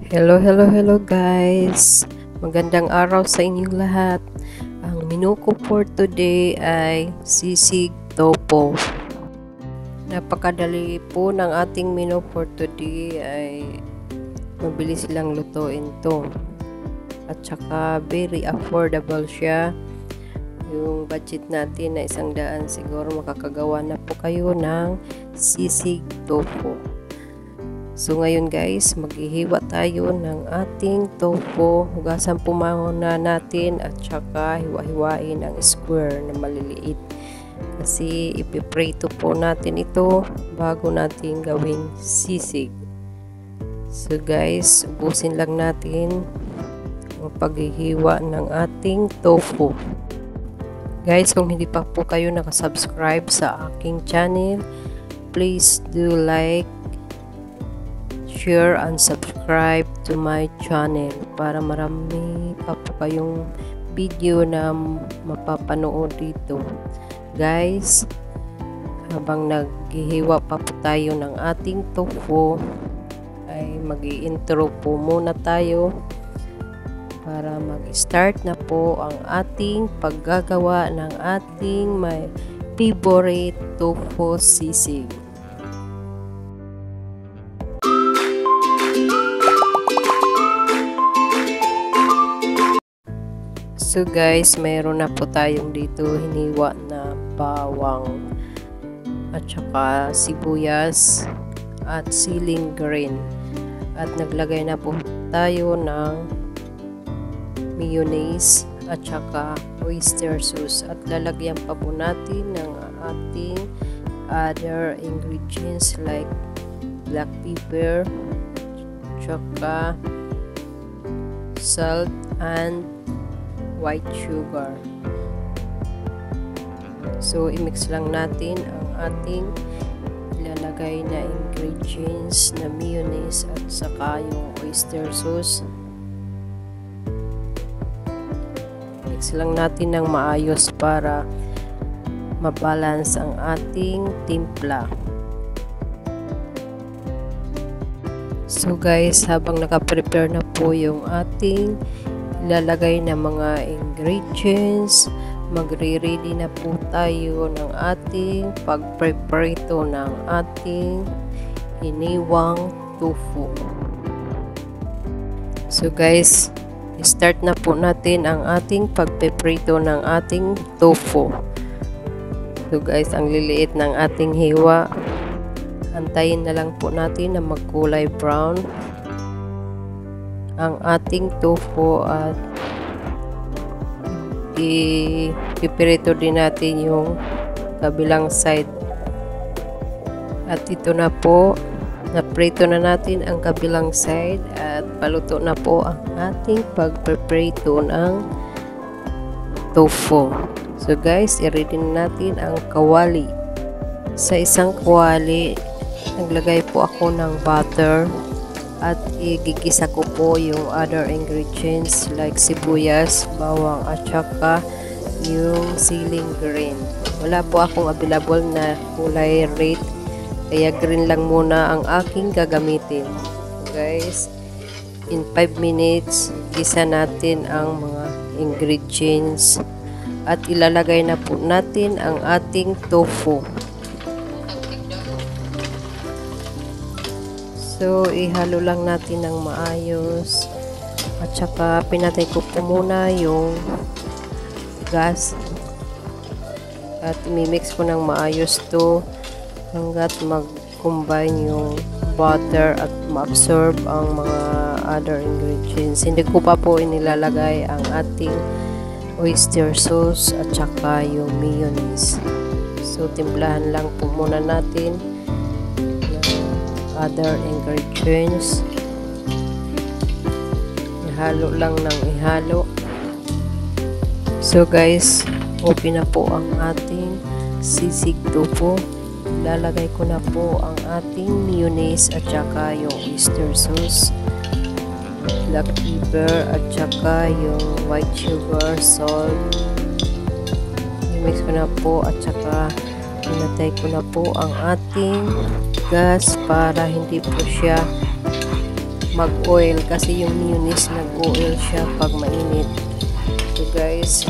Hello guys! Magandang araw sa inyong lahat. Ang menu ko for today ay sisig tofu. Napakadali po ng ating menu for today, ay mabilis lang lutuin to. At saka very affordable siya. Yung budget natin na 100, siguro makakagawa na po kayo ng sisig tofu. So ngayon guys, maghihiwa tayo ng ating tofu. Hugasan po muna natin at saka hiwa-hiwain ang square na maliliit. Kasi ipiprito po natin ito bago natin gawing sisig. So guys, ubusin lang natin ang paghihiwa ng ating tofu. Guys, kung hindi pa po kayo nakasubscribe sa aking channel, please do like, share and subscribe to my channel para marami pa po kayong video na mapapanood dito. Guys, habang naghihiwa pa po tayo ng ating tofu, ay mag-i-intro po muna tayo para mag-start na po ang ating paggagawa ng ating my favorite tofu sisig. So guys, mayroon na po tayong dito hiniwa na bawang at saka sibuyas at siling green. At naglagay na po tayo ng mayonnaise at saka oyster sauce. At lalagyan pa po natin ng ating other ingredients like black pepper, saka salt and white sugar. So i-mix lang natin ang ating ilalagay na ingredients na mayonnaise at saka yung oyster sauce. Mix lang natin ng maayos para mabalance ang ating timpla. So guys, habang naka-prepare na po yung ating ilalagay na mga ingredients, magre-ready na po tayo ng ating pag-preparito ng ating hiniwang tofu. So guys, start na po natin ang ating pag-preparito ng ating tofu. So guys, ang liliit ng ating hiwa. Antayin na lang po natin na magkulay brown ang ating tofu at ipipirito din natin yung kabilang side. At ito na po, naprito na natin ang kabilang side at paluto na po ang ating pagpiprito ng tofu. So guys, i-ready na natin ang kawali. Sa isang kawali, naglagay po ako ng butter at igigisa ko po yung other ingredients like sibuyas, bawang at saka yung siling green. Wala po akong available na kulay red, kaya green lang muna ang aking gagamitin. Guys, in 5 minutes gisa natin ang mga ingredients at ilalagay na po natin ang ating tofu. So, ihalo lang natin ng maayos. At saka, pinatay ko po muna yung gas. At imimix ko ng maayos to hanggat mag-combine yung butter at ma-absorb ang mga other ingredients. Hindi ko pa po inilalagay ang ating oyster sauce at saka yung mayonnaise. So, timplahan lang po muna natin other ingredients. Ihalo lang ng ihalo. So guys, okay na po ang ating sisig tofu. Lalagay ko na po ang ating mayonnaise at saka yung oyster sauce, black pepper at saka yung white sugar, salt. I-mix ko na po at saka pinatay ko na po ang ating gas para hindi po siya mag-oil kasi yung mayonnaise nag-oil siya pag mainit. So guys,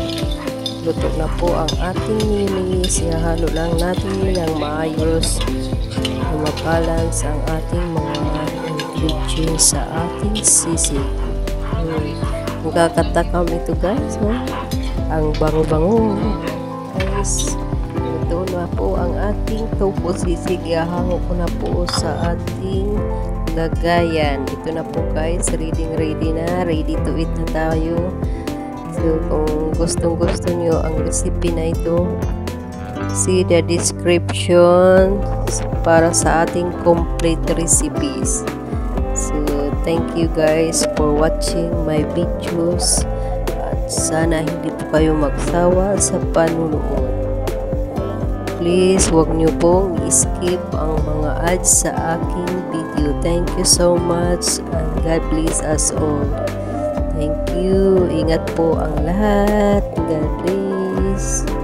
luto na po ang ating mayonnaise. Ihahalo lang natin ng maayos na mabalance ang ating mga ingredients sa ating sisig. Magkakatakam ito guys, no? Ang bango-bango guys. Ito na po ang ating tofu sisig. Ihahango ko na po sa ating lagayan. Ito na po guys, ready na, ready to eat na tayo. So kung gustong-gusto nyo ang recipe na ito, see the description para sa ating complete recipes. So thank you guys for watching my videos at sana hindi po kayo magsawa sa panunood. Please huwag nyo pong i-skip ang mga ads sa aking video. Thank you so much and God bless us all. Thank you. Ingat po ang lahat. God bless.